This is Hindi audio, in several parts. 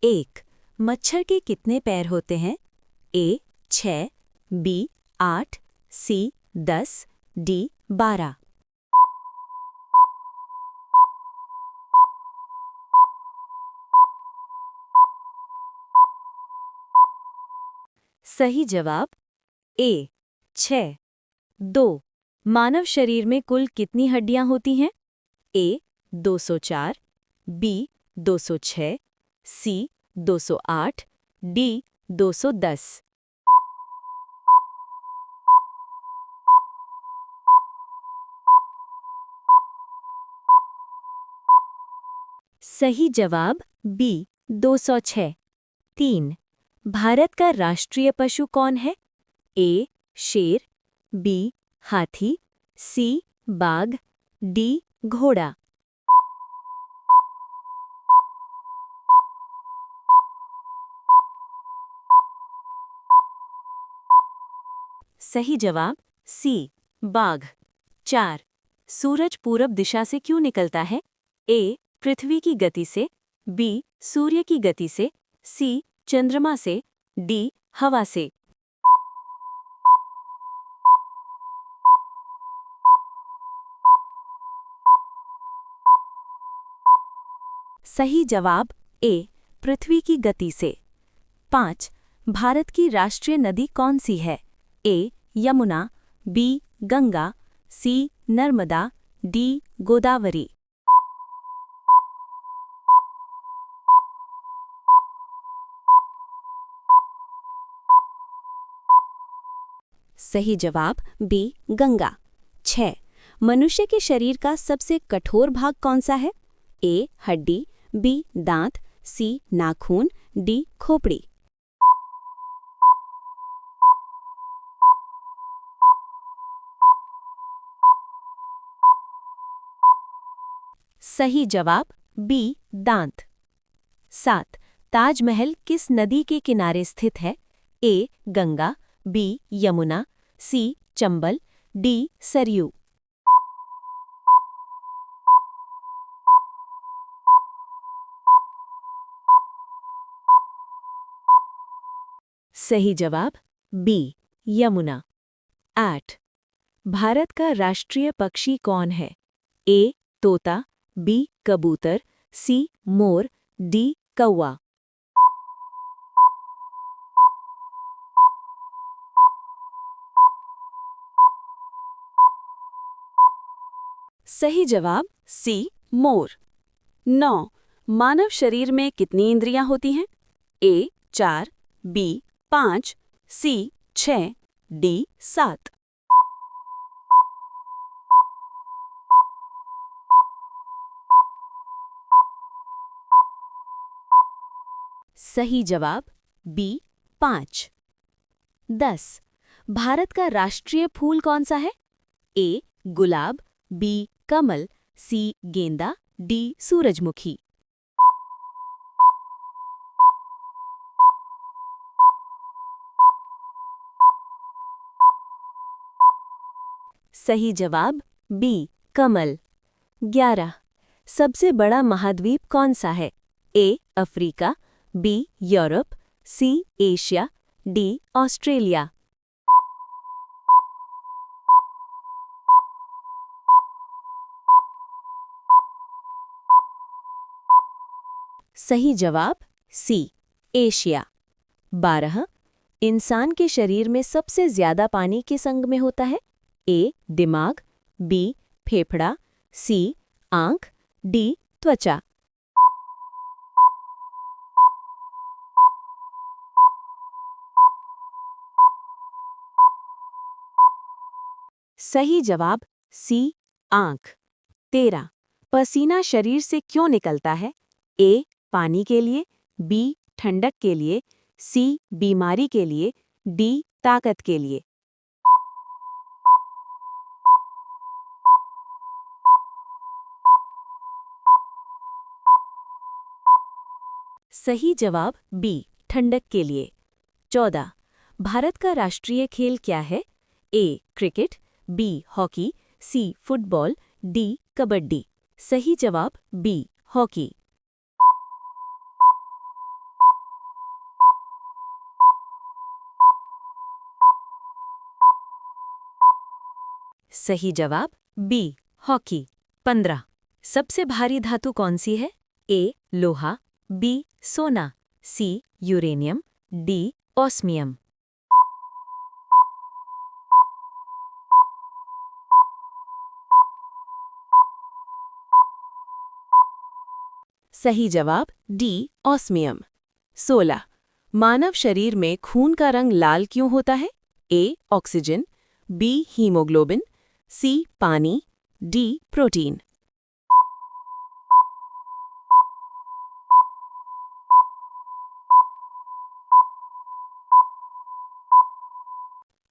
1. मच्छर के कितने पैर होते हैं? ए 6, बी 8, सी 10, डी 12। सही जवाब ए 6। 2. मानव शरीर में कुल कितनी हड्डियां होती हैं? ए 204, बी 206, सी 208, डी 210। सही जवाब बी 206। 3. भारत का राष्ट्रीय पशु कौन है? ए शेर, बी हाथी, सी बाघ, डी घोड़ा। सही जवाब सी बाघ। 4. सूरज पूरब दिशा से क्यों निकलता है? ए पृथ्वी की गति से, बी सूर्य की गति से, सी चंद्रमा से, डी हवा से। सही जवाब ए पृथ्वी की गति से। 5. भारत की राष्ट्रीय नदी कौन सी है? ए यमुना, बी गंगा, सी नर्मदा, डी गोदावरी। सही जवाब बी गंगा। 6. मनुष्य के शरीर का सबसे कठोर भाग कौन सा है? ए हड्डी, बी दांत, सी नाखून, डी खोपड़ी। सही जवाब बी दांत। 7. ताजमहल किस नदी के किनारे स्थित है? ए गंगा, बी यमुना, सी चंबल, डी सरयू। सही जवाब बी यमुना। 8. भारत का राष्ट्रीय पक्षी कौन है? ए तोता, बी कबूतर, सी मोर, डी कौवा। सही जवाब सी मोर। 9. मानव शरीर में कितनी इंद्रियां होती हैं? ए 4, बी 5, सी 6, डी 7। सही जवाब बी 5। 10. भारत का राष्ट्रीय फूल कौन सा है? ए गुलाब, बी कमल, सी गेंदा, डी सूरजमुखी। सही जवाब बी कमल। 11. सबसे बड़ा महाद्वीप कौन सा है? A Africa, B Europe, C Asia, D Australia. सही जवाब सी एशिया। 12. इंसान के शरीर में सबसे ज्यादा पानी किस अंग में होता है? ए दिमाग, बी फेफड़ा, सी आंख, डी त्वचा। सही जवाब सी आंख। 13. पसीना शरीर से क्यों निकलता है? ए पानी के लिए, बी ठंडक के लिए, सी बीमारी के लिए, डी ताकत के लिए। सही जवाब बी ठंडक के लिए। 14. भारत का राष्ट्रीय खेल क्या है? A cricket, B hockey, C football, D kabaddi. सही जवाब बी हॉकी। सही जवाब बी हॉकी। 15 सबसे भारी धातु कौन सी है? ए लोहा, बी सोना, सी यूरेनियम, डी ऑस्मियम। सही जवाब डी ऑस्मियम। 16 मानव शरीर में खून का रंग लाल क्यों होता है? ए ऑक्सीजन, बी हीमोग्लोबिन, सी पानी, डी प्रोटीन।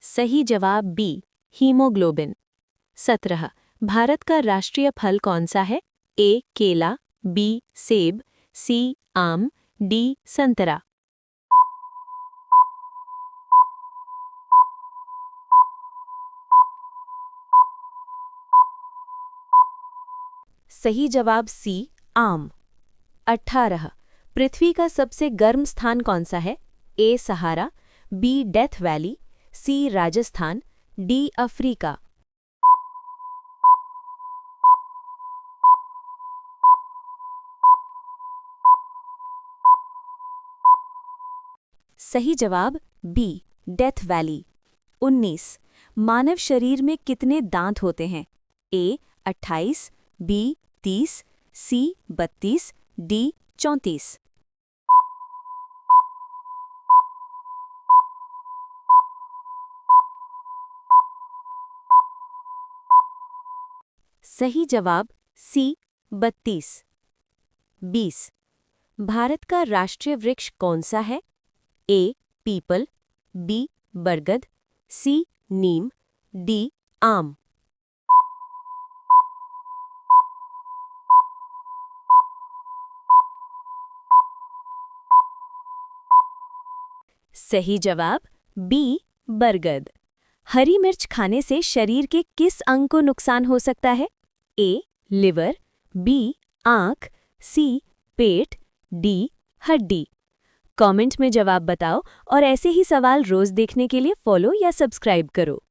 सही जवाब बी हीमोग्लोबिन। 17 भारत का राष्ट्रीय फल कौन सा है? ए केला, बी सेब, सी आम, डी संतरा। सही जवाब सी आम। 18 पृथ्वी का सबसे गर्म स्थान कौन सा है? ए सहारा, बी डेथ वैली, सी राजस्थान, डी अफ्रीका। सही जवाब बी डेथ वैली। 19 मानव शरीर में कितने दांत होते हैं? ए 28, बी 30, सी 32, डी 34। सही जवाब सी 32। 20 भारत का राष्ट्रीय वृक्ष कौन सा है? ए पीपल, बी बरगद, सी नीम, डी आम। सही जवाब बी बरगद। हरी मिर्च खाने से शरीर के किस अंग को नुकसान हो सकता है? ए लिवर, बी आंख, सी पेट, डी हड्डी। कमेंट में जवाब बताओ और ऐसे ही सवाल रोज देखने के लिए फॉलो या सब्सक्राइब करो।